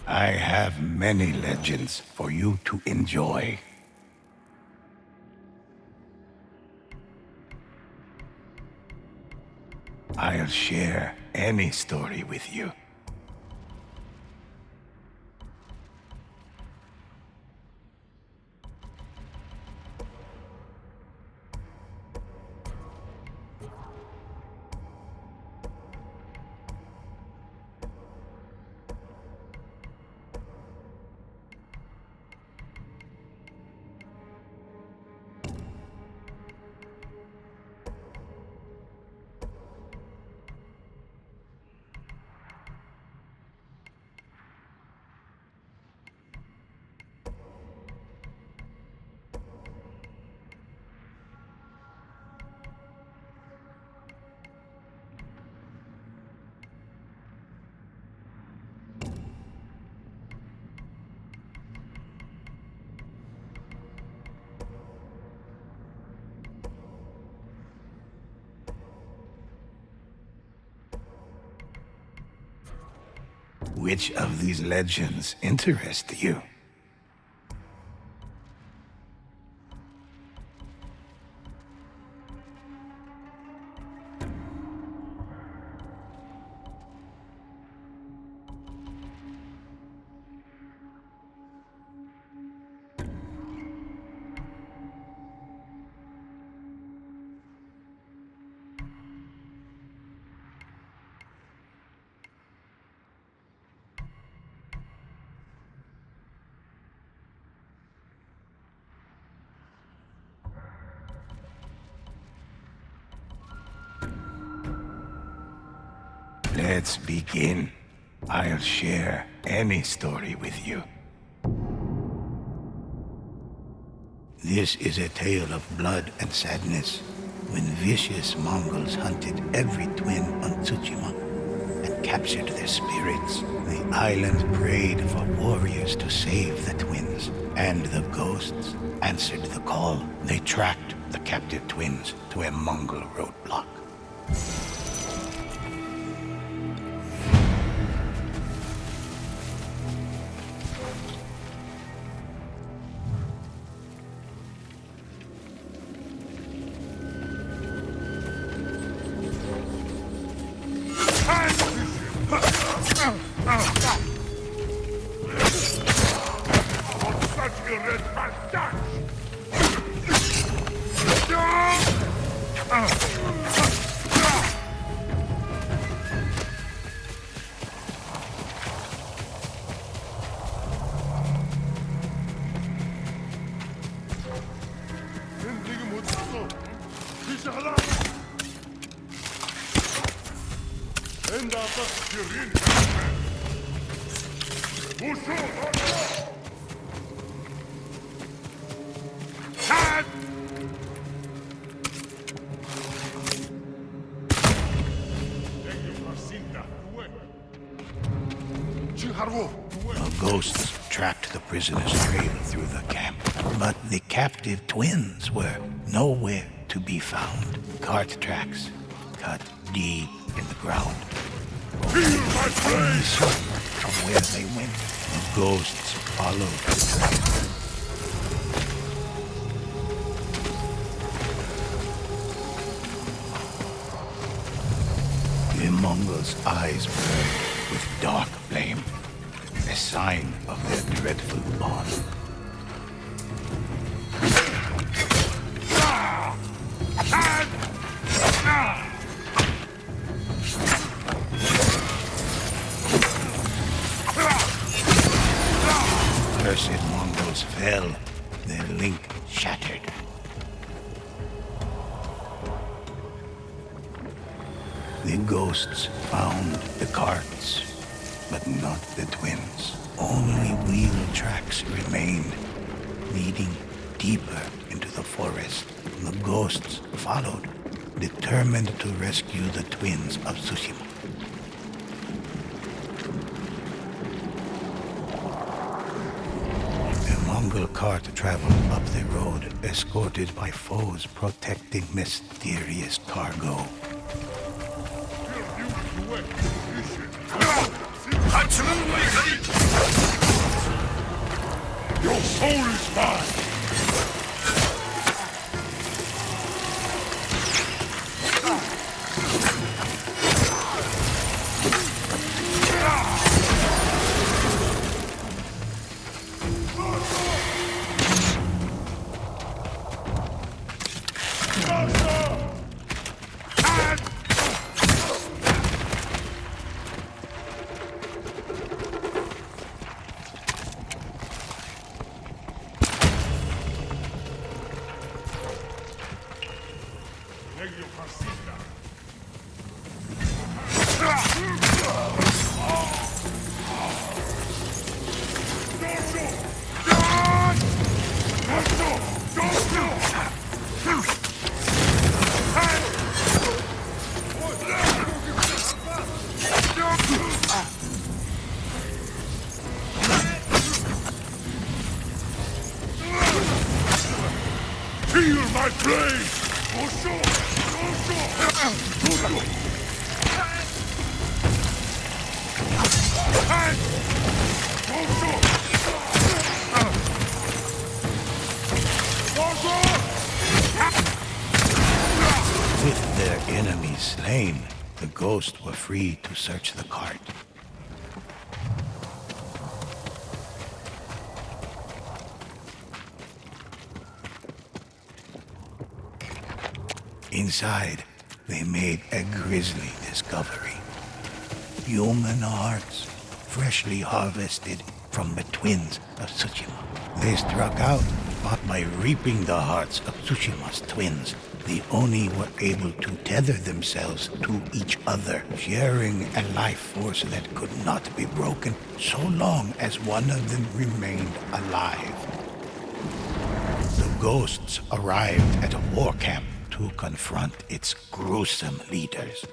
I have many legends for you to enjoy. I'll share any story with you. Which of these legends interest you? Let's begin. I'll share any story with you. This is a tale of blood and sadness, when vicious Mongols hunted every twin on Tsushima and captured their spirits. The island prayed for warriors to save the twins, and the ghosts answered the call. They tracked the captive twins to a Mongol roadblock. The ghosts tracked the prisoners' trail through the camp, but the captive twins were nowhere to be found. Cart tracks cut deep in the ground. Uncertain of where they went, the ghosts followed the trail. The Mongols' eyes burned with dark flame, a sign of their dreadful bond. Cursed Mongols fell, their link shattered. The ghosts found the carts, but not the twins. Only wheel tracks remained, leading deeper into the forest. The ghosts followed, determined to rescue the twins of Tsushima. The Mongol cart traveled up the road, escorted by foes protecting mysterious cargo. Your soul is mine! Feel my blade! With their enemies slain, the ghosts were free to search the cart. Inside, they made a grisly discovery. Human hearts, freshly harvested from the twins of Tsushima. They struck out, but by reaping the hearts of Tsushima's twins, the Oni were able to tether themselves to each other, sharing a life force that could not be broken so long as one of them remained alive. The ghosts arrived at a war camp to confront its gruesome leaders.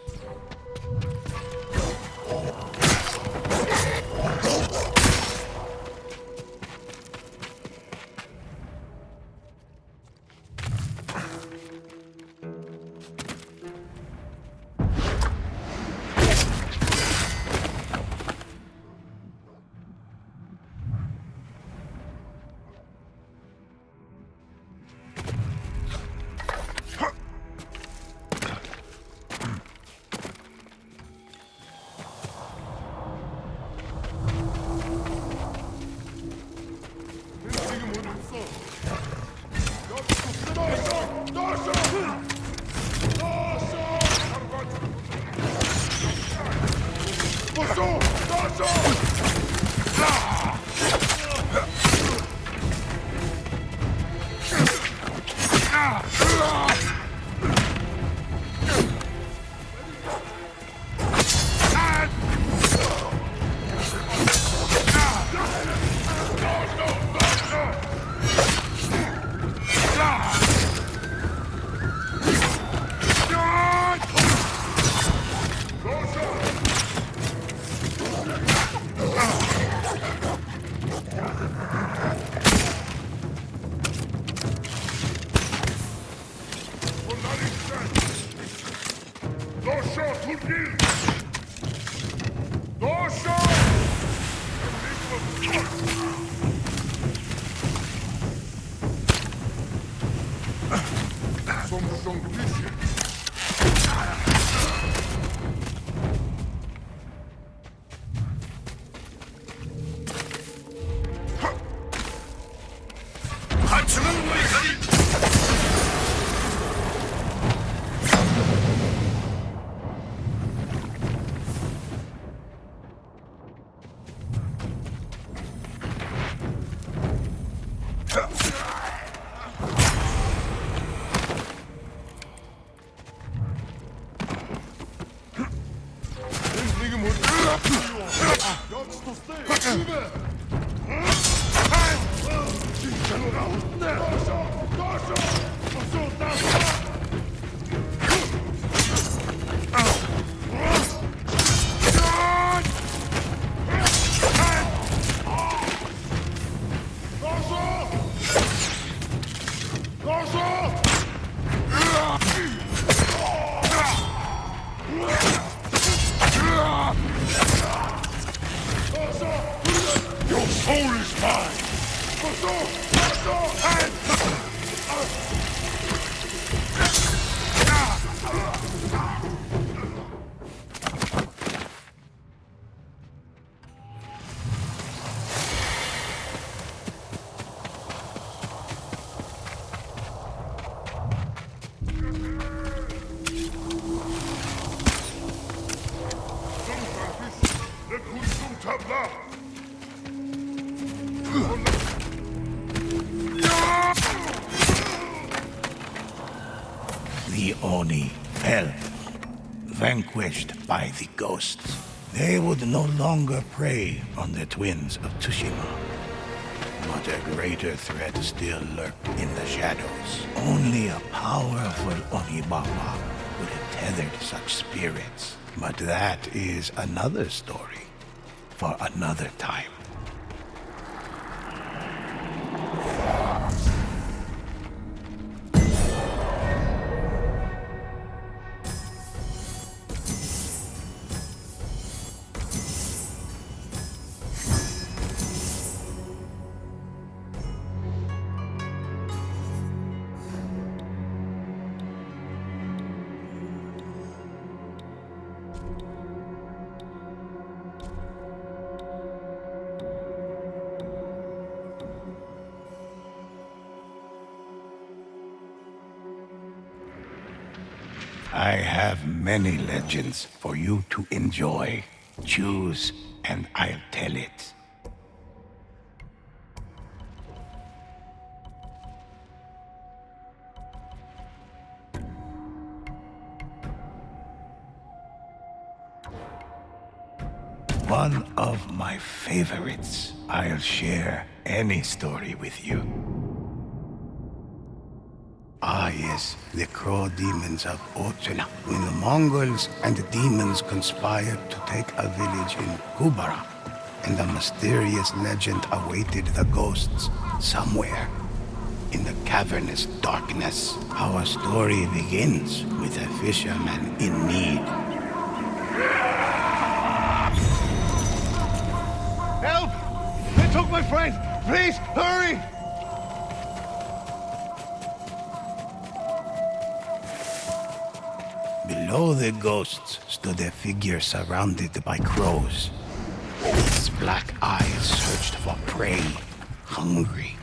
soul is mine! The Oni fell, vanquished by the ghosts. They would no longer prey on the twins of Tsushima. But a greater threat still lurked in the shadows. Only a powerful Onibaba would have tethered such spirits. But that is another story for another time. I have many legends for you to enjoy. Choose, and I'll tell it. One of my favorites. I'll share any story with you. Ah, yes, the crow demons of Ochela. When the Mongols and the demons conspired to take a village in Kubara, and a mysterious legend awaited the ghosts somewhere in the cavernous darkness. Our story begins with a fisherman in need. Help! They took my friend! Please, hurry! Below the ghosts stood a figure surrounded by crows. His black eyes searched for prey, hungry.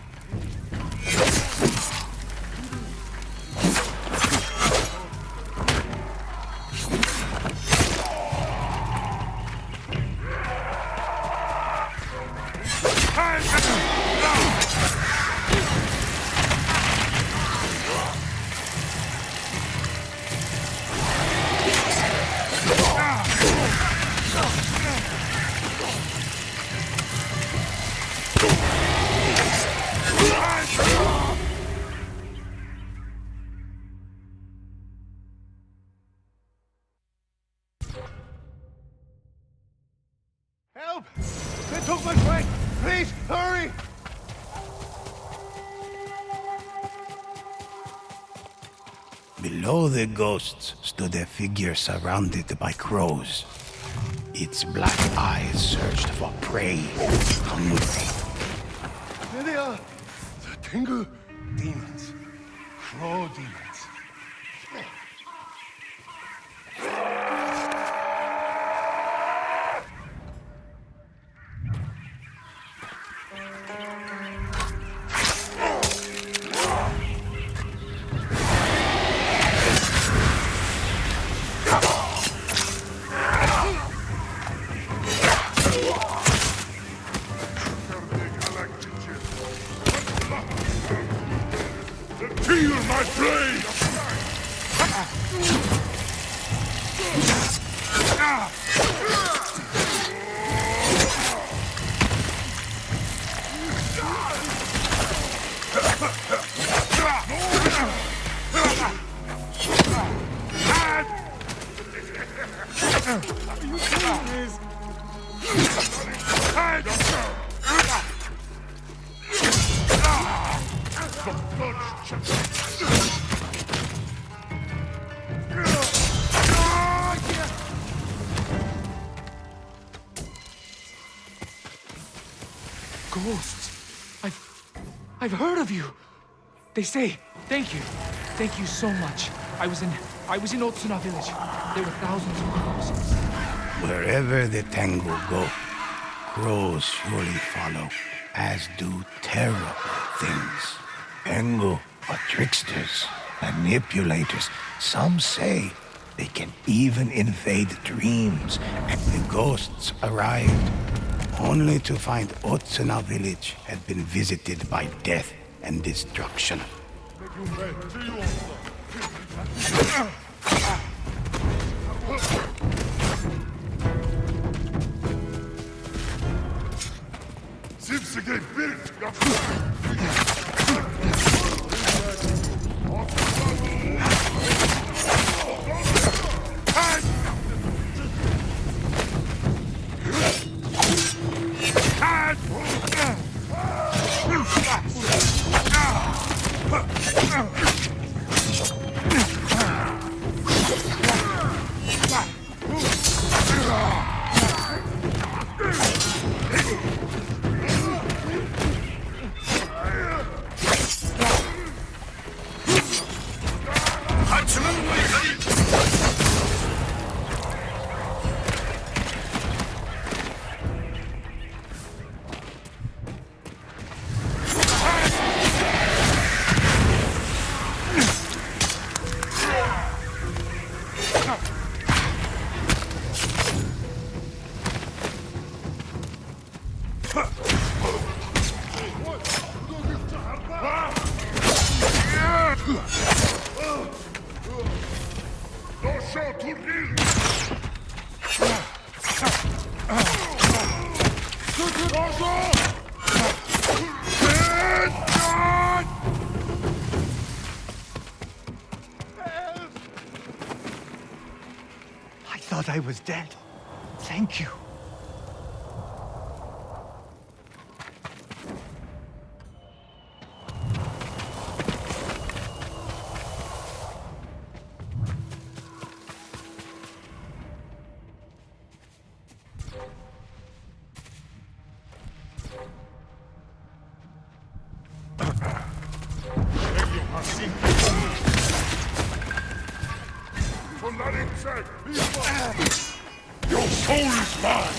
Help! They took my friend! Please, hurry! Below the ghosts stood a figure surrounded by crows. Its black eyes searched for prey, hungry. There they are! The Tengu demons. Crow demons. Feel my blade! ghosts. I've heard of you. They say, thank you. Thank you so much. I was in Otsuna village. There were thousands of crows. Wherever the Tengu go, crows surely follow, as do terrible things. Tengu are tricksters, manipulators. Some say they can even invade dreams, and the ghosts arrived, only to find Otsuna village had been visited by death and destruction. I thought I was dead. Thank you. Your soul is mine!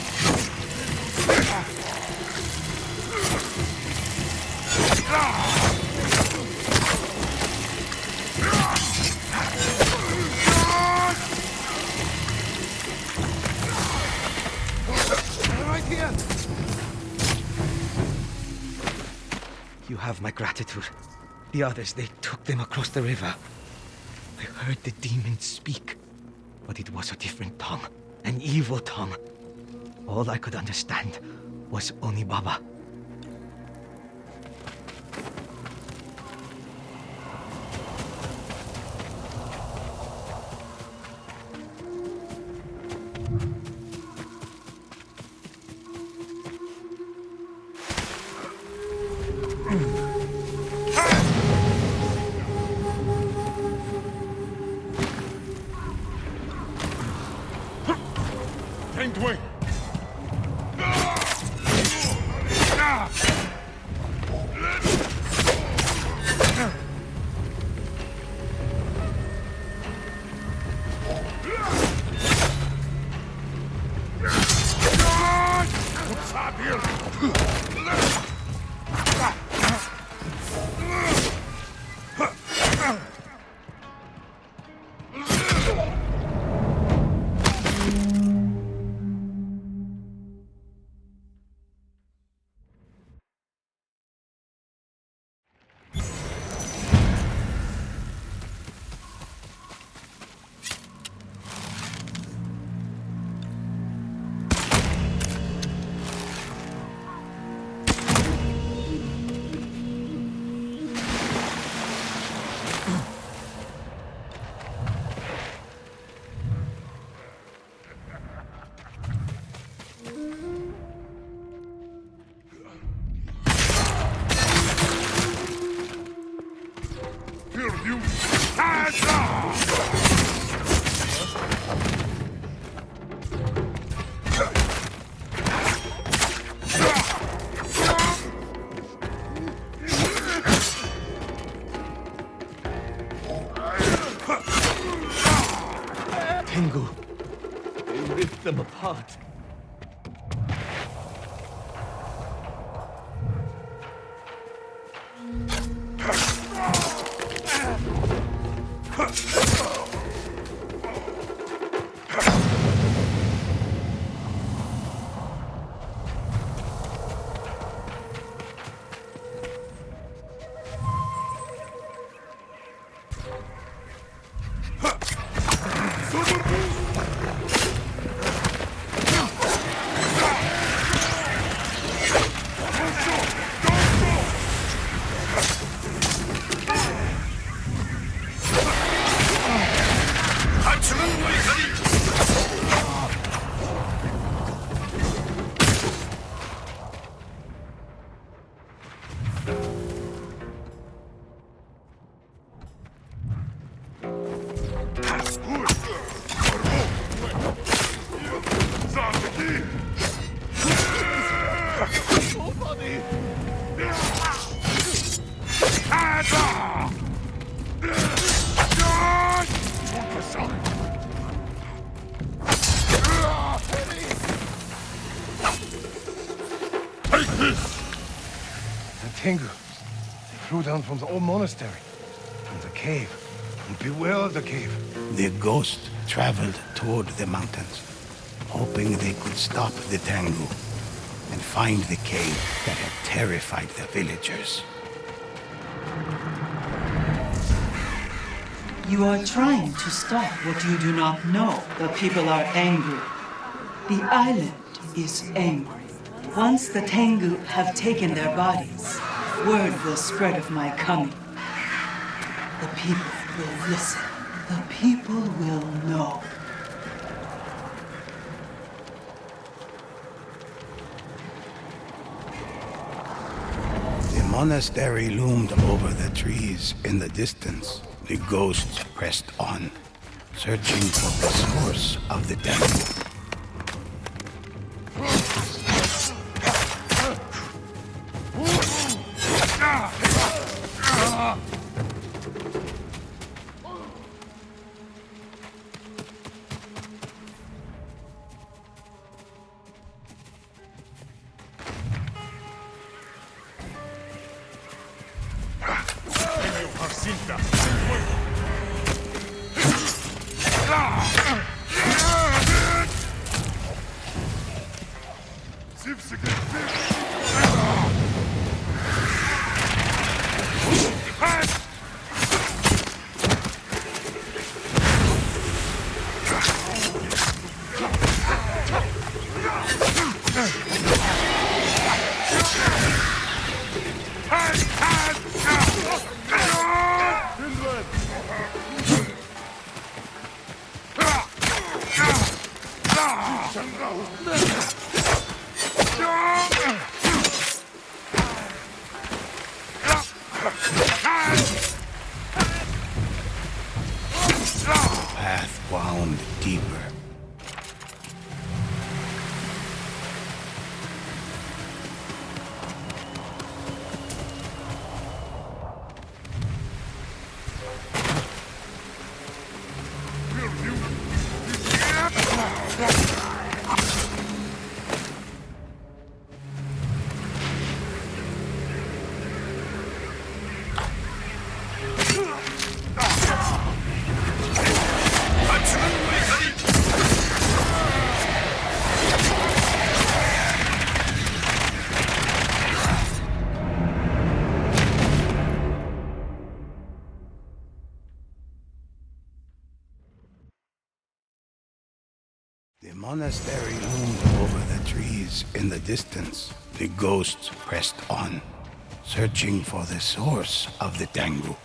Right here. You have my gratitude. The others, they took them across the river. I heard the demons speak, but it was a different tongue, an evil tongue. All I could understand was Onibaba. Wing! them apart. Take this! The Tengu. They flew down from the old monastery. From the cave. And beware of the cave. The ghost traveled toward the mountains, hoping they could stop the Tengu and find the cave that had terrified the villagers. You are trying to stop what you do not know. The people are angry. The island is angry. Once the Tengu have taken their bodies, word will spread of my coming. The people will listen. The people will know. The monastery loomed over the trees in the distance. The ghosts pressed on, searching for the source of the Tengu. Path wound deeper. The monastery loomed over the trees in the distance. The ghosts pressed on, searching for the source of the Tengu.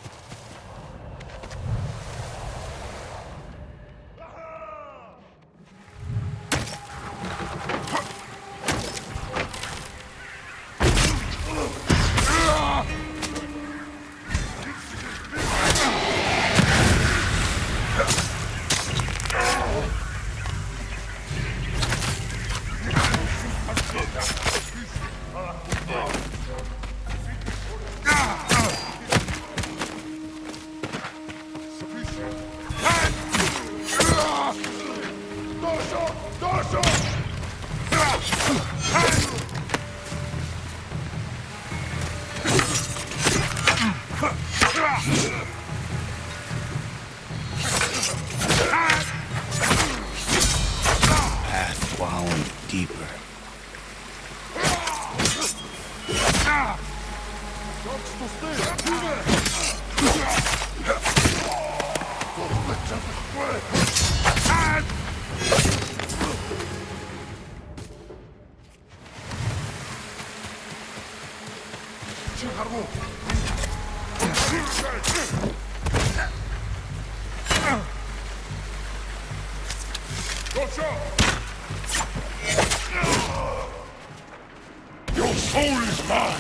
Your soul is mine!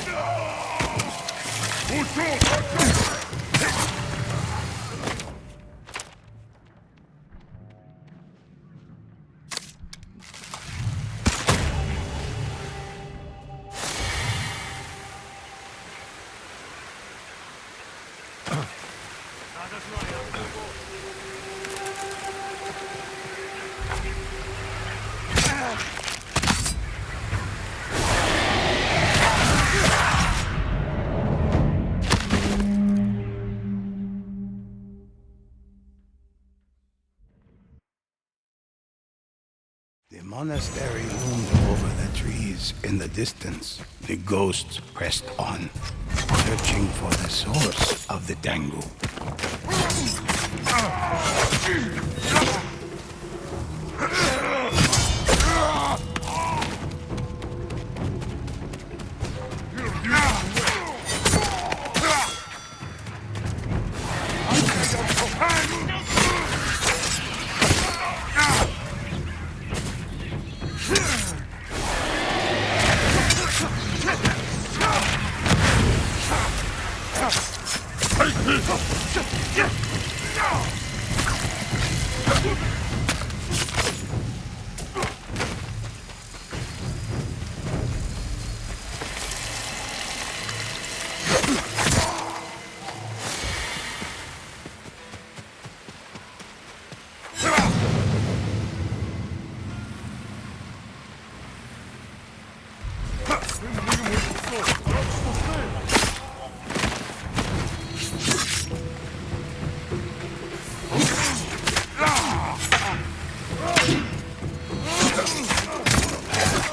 The monastery loomed over the trees in the distance. The ghosts pressed on, searching for the source of the Tengu.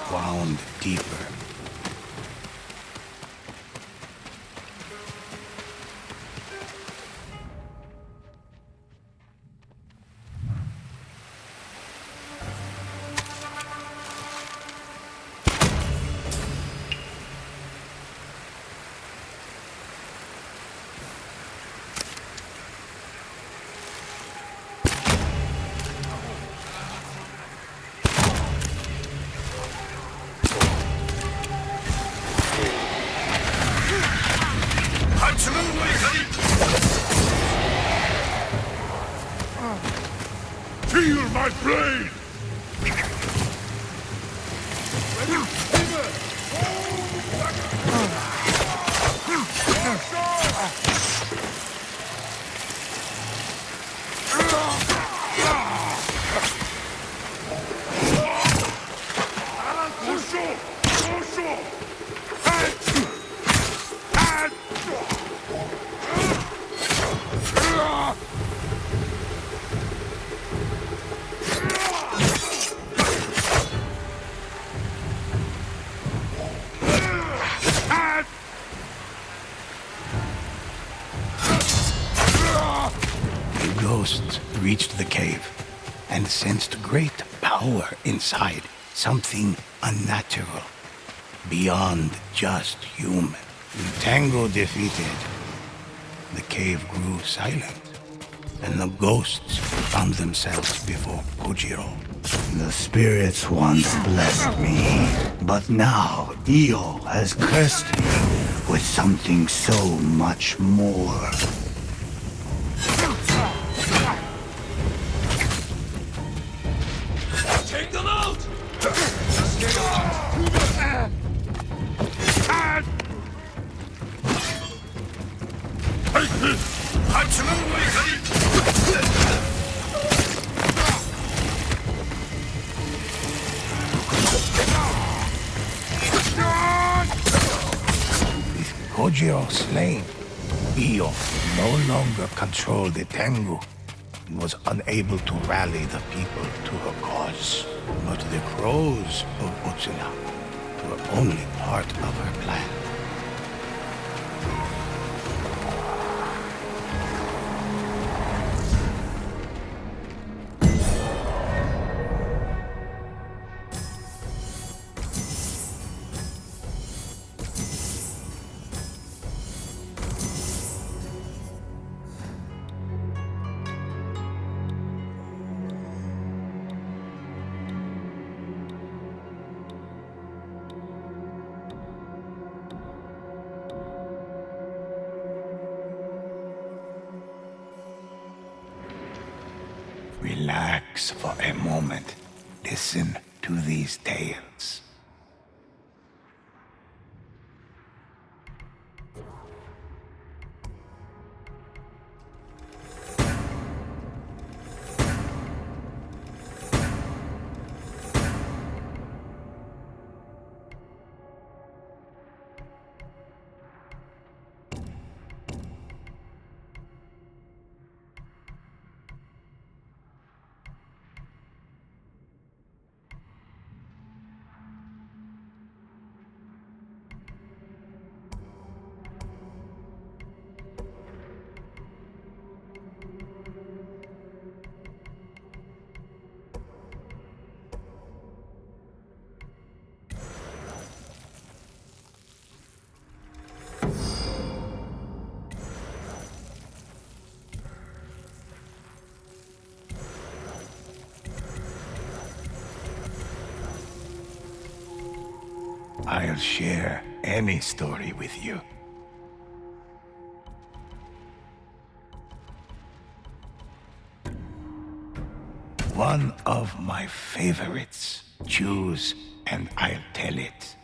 Wound deeper. Feel my blade! The ghosts reached the cave and sensed great power inside, something unnatural, beyond just human. The Tango defeated. The cave grew silent, and the ghosts found themselves before Kojiro. The spirits once blessed me, but now Io has cursed me with something so much more. Take them out! Take this! With Kojiro slain, Io no longer controlled the Tengu and was unable to rally the people to her cause. But the crows of Otsuna were only part of her plan. Relax for a moment. Listen to these tales. I'll share any story with you. One of my favorites. Choose and I'll tell it.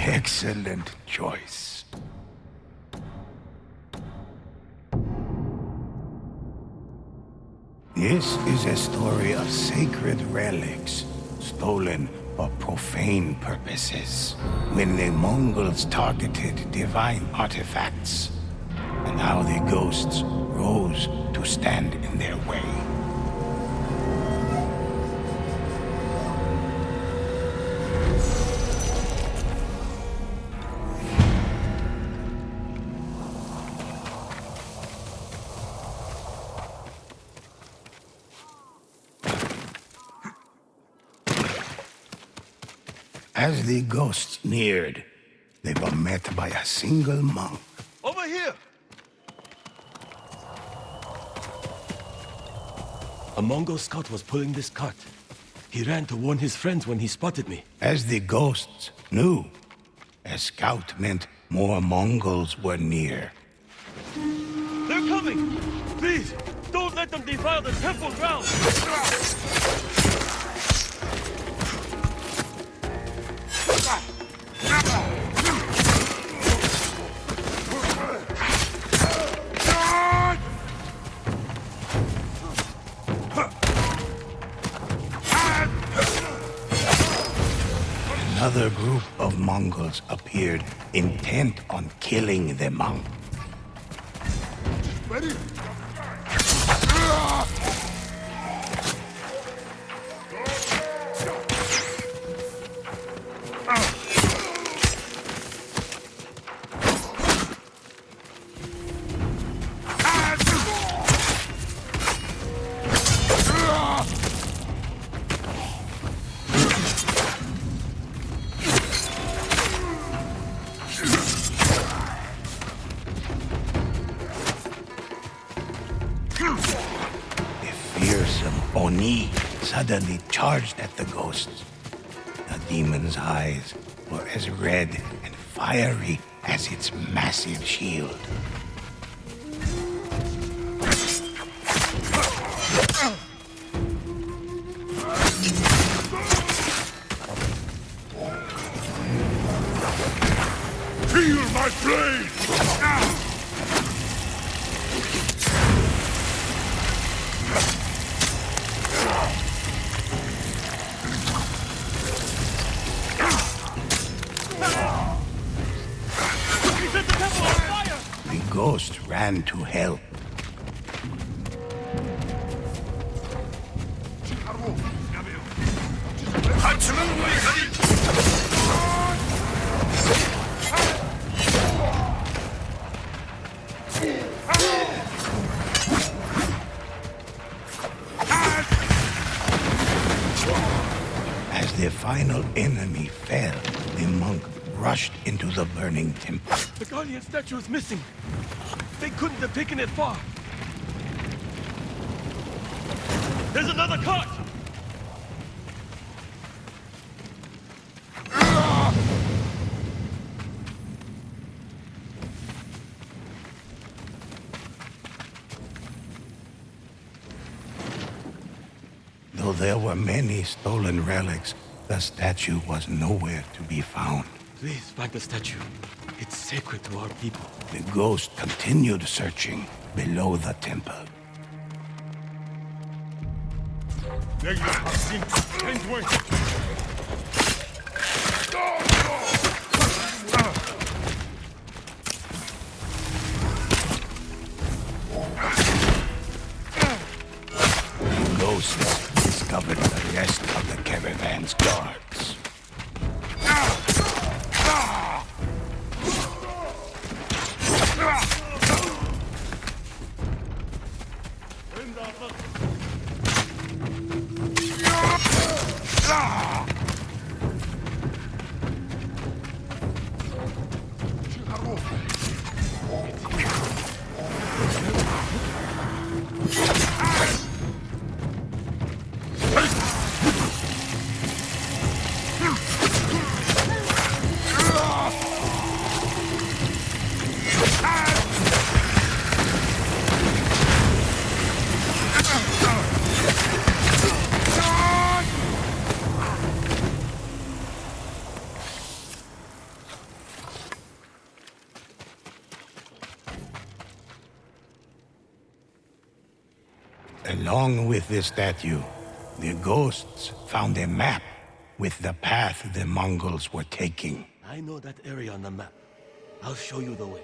Excellent choice. This is a story of sacred relics, stolen for profane purposes, when the Mongols targeted divine artifacts, and how the ghosts rose to stand in their way. As the ghosts neared, they were met by a single monk. Over here! A Mongol scout was pulling this cart. He ran to warn his friends when he spotted me. As the ghosts knew, a scout meant more Mongols were near. They're coming! Please, don't let them defile the temple grounds! Another group of Mongols appeared, intent on killing the monk. Ready? Oni suddenly charged at the ghosts. The demon's eyes were as red and fiery as its massive shield. Feel my blade! The ghost ran to help. As the final enemy fell, the monk rushed into the burning temple. The guardian statue is missing. They couldn't have taken it far. There's another cart! Though there were many stolen relics, the statue was nowhere to be found. Please find the statue. It's sacred to our people. The ghost continued searching below the temple. Ghosts discovered the rest of the caravan's guards. Along with the statue, the ghosts found a map with the path the Mongols were taking. I know that area on the map. I'll show you the way.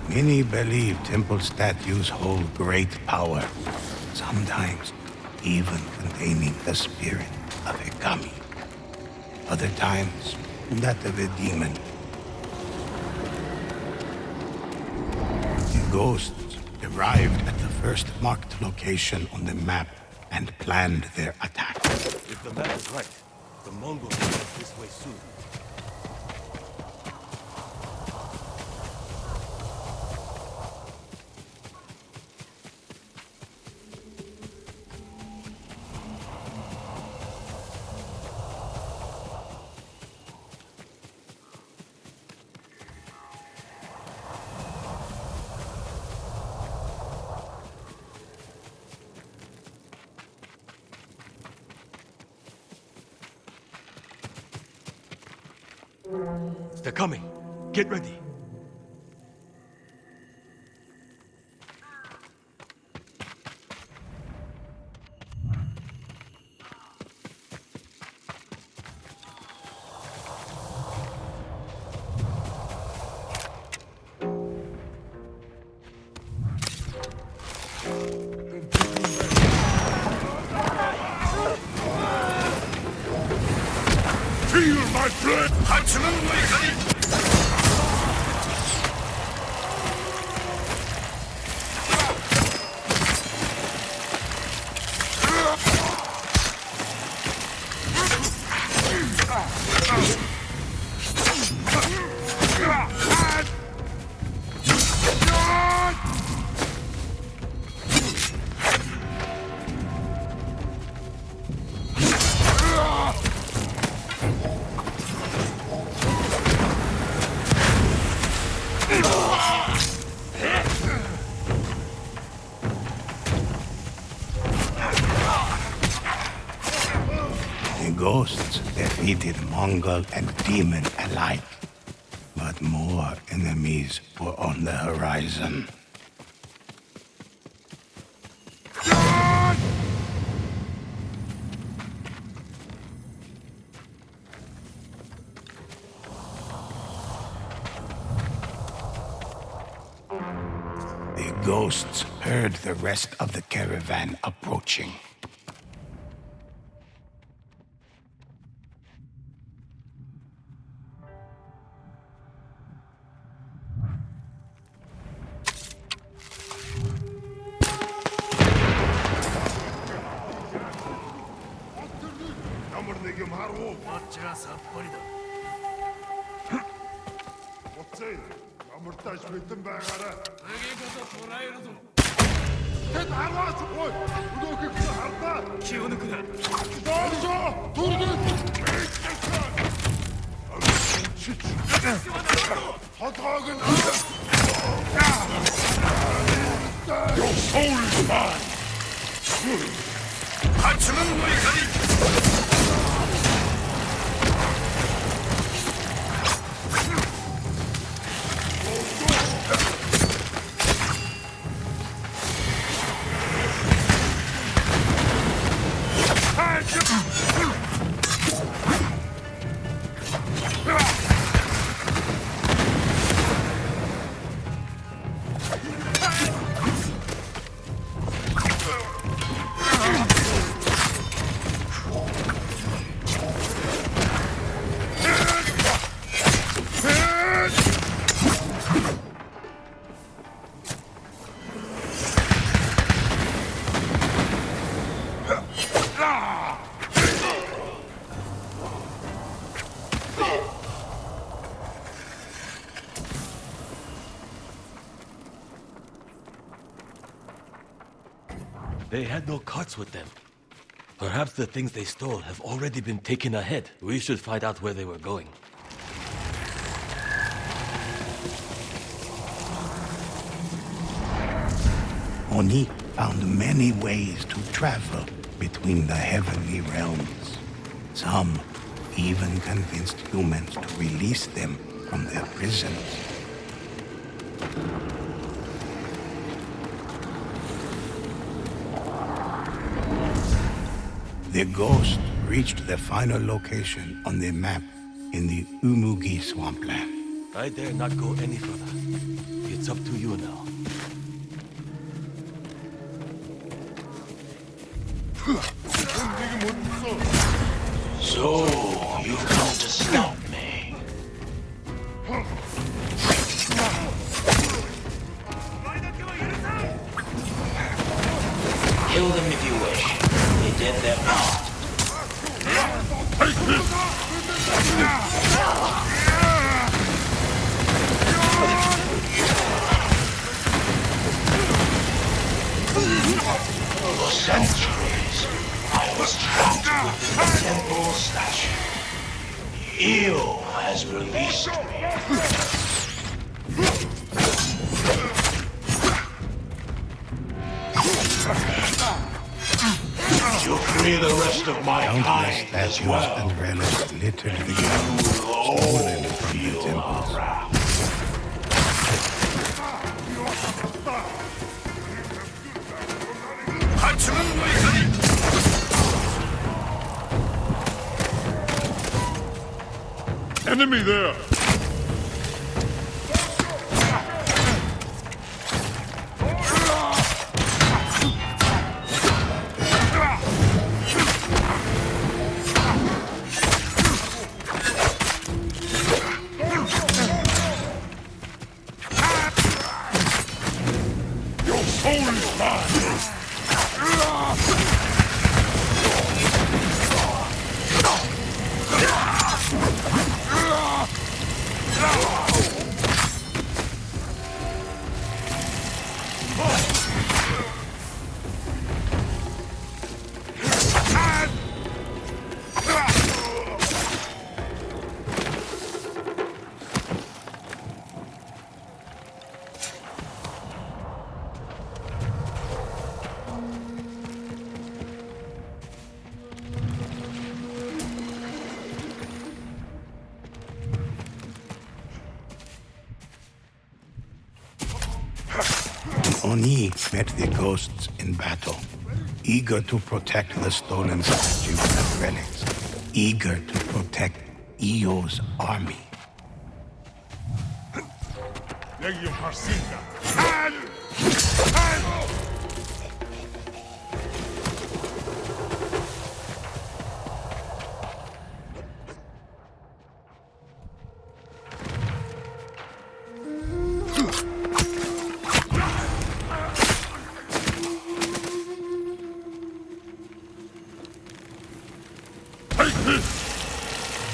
Many believe temple statues hold great power, sometimes even containing the spirit of a kami. Other times, that of a demon. The ghosts arrived at the first marked location on the map and planned their attack. If the map is right, the Mongols will head this way soon. They're coming. Get ready. Feel my blood! The ghosts defeated Mongol and demon alike, but more enemies were on the horizon. The ghosts heard the rest of the caravan approaching. Уцаа ямартааш мэдэн байгаарай. Тэд хараач ой. Өнөөхийг хардаа. Чи өнөөхөө. Доошоо түргэн. Хотгоог нь. Your soul is mine. Хачман мойхари. They had no carts with them. Perhaps the things they stole have already been taken ahead. We should find out where they were going. Oni found many ways to travel between the heavenly realms. Some even convinced humans to release them from their prisons. The ghost reached the final location on the map in the Umugi swampland. I dare not go any further. It's up to you now. So, you come to stop me. Kill them if you wish. They did their part. For centuries, I was trapped within the temple statue. Io has released me. You free the rest of my Countless kind as statues well. and relics littered the You ground, will stolen all from the feel temples. our wrath. Enemy there. Your soul is mine. Oni met the ghosts in battle, eager to protect the stolen statues and relics, eager to protect Io's army. Legio Parsinga. Take this!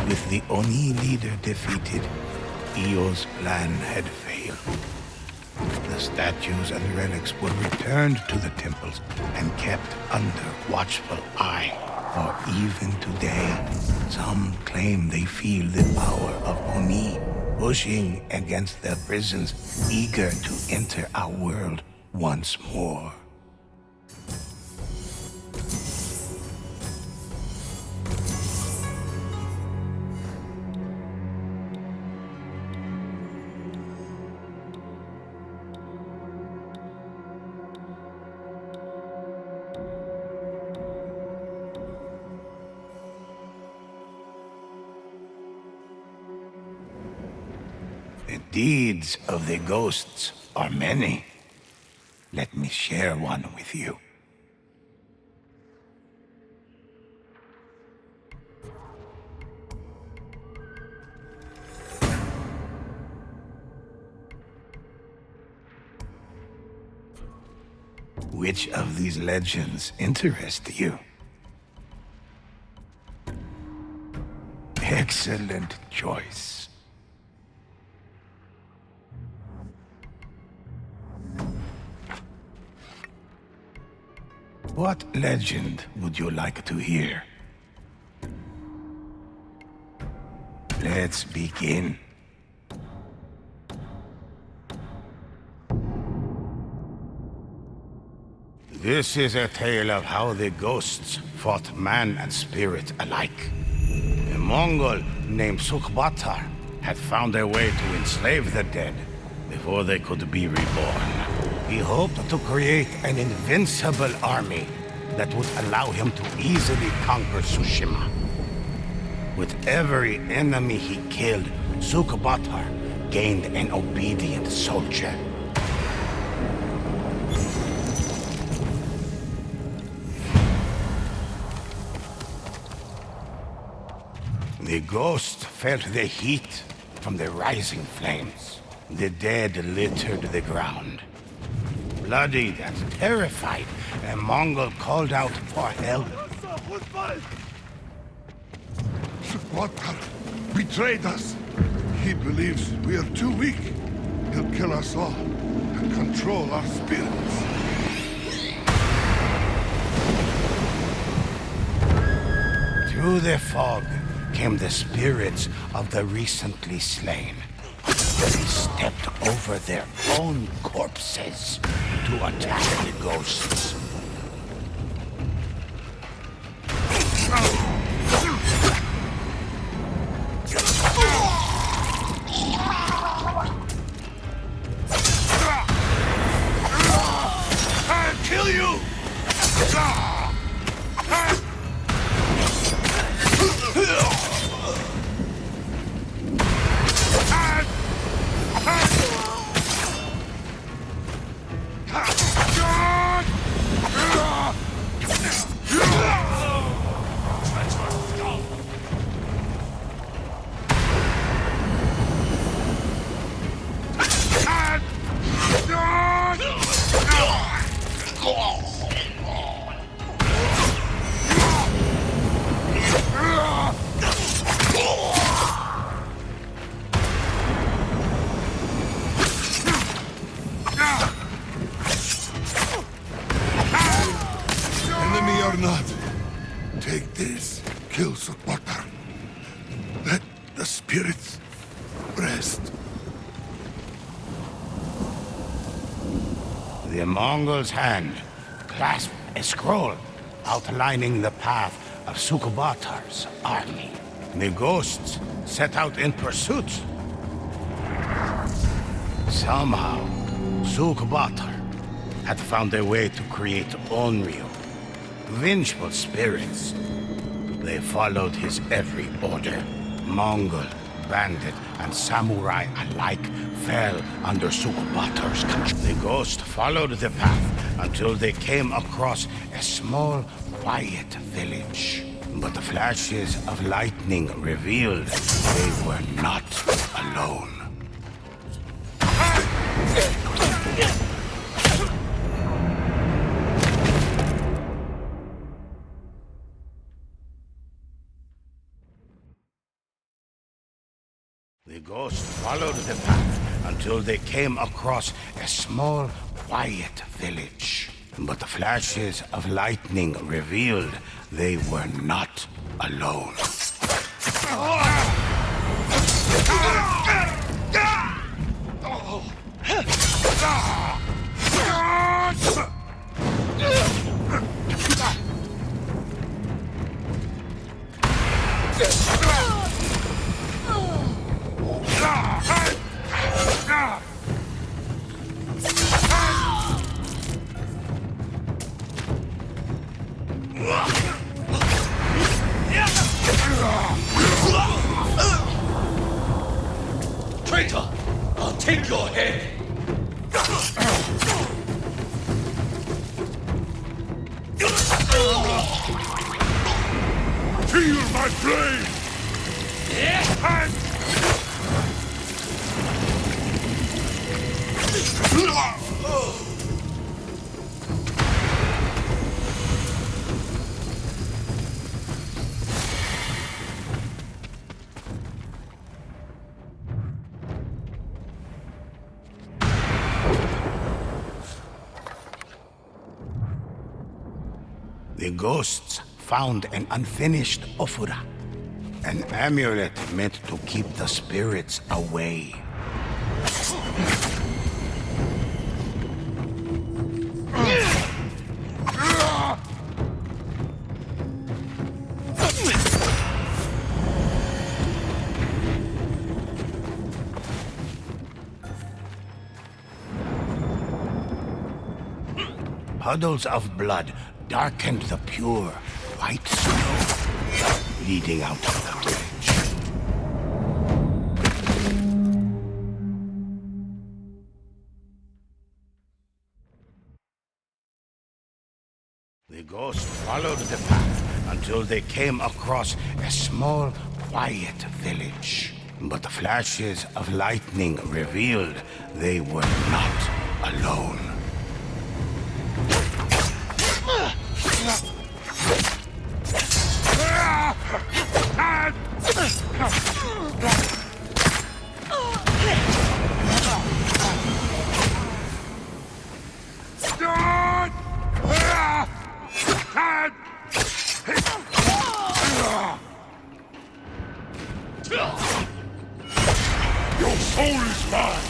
With the Oni leader defeated, Io's plan had failed. The statues and relics were returned to the temples and kept under watchful eye. For even today, some claim they feel the power of Oni, pushing against their prisons, eager to enter our world once more. The deeds of the ghosts are many. Let me share one with you. Which of these legends interest you? Excellent choice. What legend would you like to hear? Let's begin. This is a tale of how the ghosts fought man and spirit alike. A Mongol named Sukbatar had found a way to enslave the dead before they could be reborn. He hoped to create an invincible army that would allow him to easily conquer Tsushima. With every enemy he killed, Sukbatar gained an obedient soldier. The ghost felt the heat from the rising flames. The dead littered the ground. Bloodied and terrified, a Mongol called out for help. Sukbatar betrayed us. He believes we are too weak. He'll kill us all and control our spirits. Through the fog came the spirits of the recently slain. They stepped over their own corpses to attack the ghosts. I'll kill you! Enemy or not, take this. Kill Sukbatar. Let the spirits rest. The Mongol's hand clasped a scroll outlining the path of Sukbatar's army. The ghosts set out in pursuit. Somehow, Sukbatar had found a way to create Onryo, vengeful spirits. They followed his every order. Mongol, bandit, and samurai alike fell under Sukbatar's control. The ghost followed the path until they came across a small, quiet village. But the flashes of lightning revealed they were not alone. The ghost followed the path until they came across a small, quiet village. But the flashes of lightning revealed they were not alone. Traitor! I'll take your head! Feel my blade! The ghosts found an unfinished ofura, an amulet meant to keep the spirits away. Puddles of blood darkened the pure, white snow, leading out of the village. The ghost followed the path until they came across a small, quiet village. But the flashes of lightning revealed they were not alone. Your soul is mine!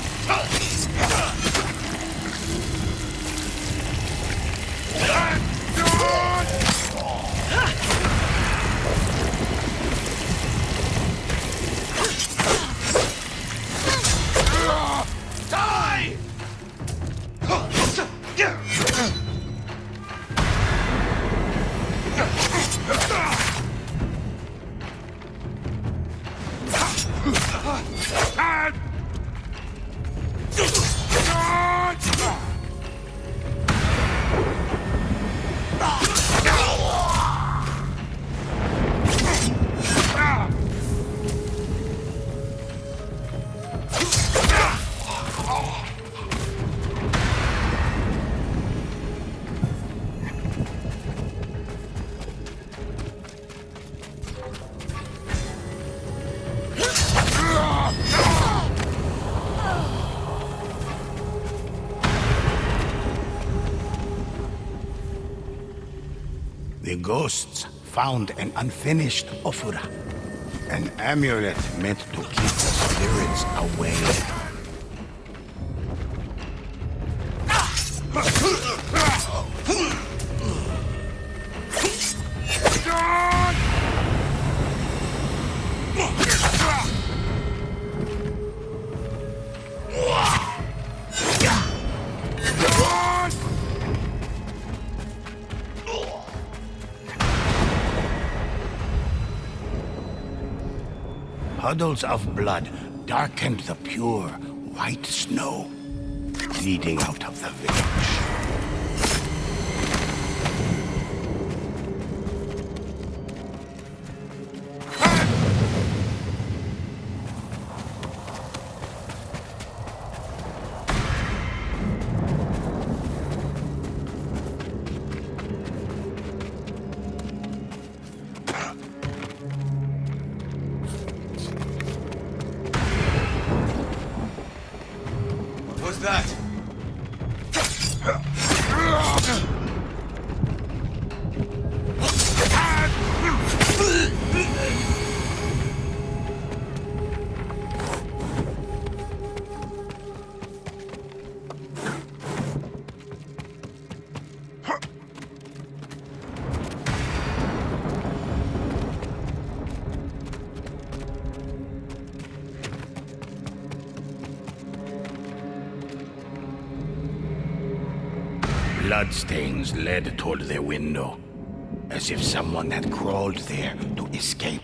Die! The ghosts found an unfinished ofura, an amulet meant to keep the spirits away. Puddles of blood darkened the pure, white snow, leading out of the village. that? Bloodstains led toward their window, as if someone had crawled there to escape.